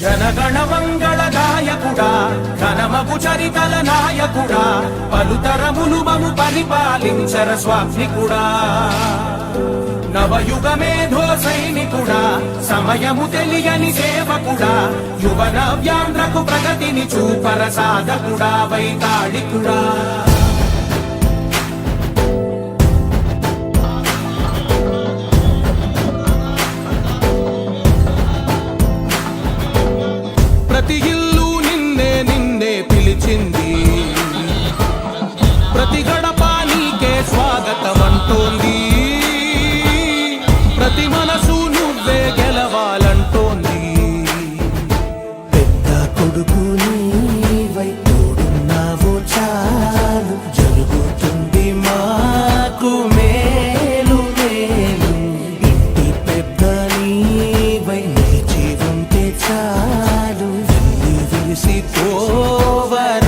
జనగణ మంగళ గాయకుడా ఘనమగు చరితల నాయకుడా పలుతరములు మము పరిపాలించర స్వామికుడా నవయుగ మేధో సైనికుడా సమయము తెలియని సేవకుడా యువ నవ్యాంధ్రకు ప్రగతిని చూపర సాధకుడా వైతాళికుడా ప్రతి ఇల్లు నిన్నే నిన్నే పిలిచింది ప్రతి గడప నీకే స్వాగతం అంటోంది ప్రతి మనసు నువ్వే గెలవాలంటోంది పెద్ద కొడుకు నీవై తోడున్నావో చాలు జరుగుతుంది మాకు మేలు మేలు ఇంటి పెద్ద నీవై నిలిచి ఉంటే చాలు విరిసి పోవర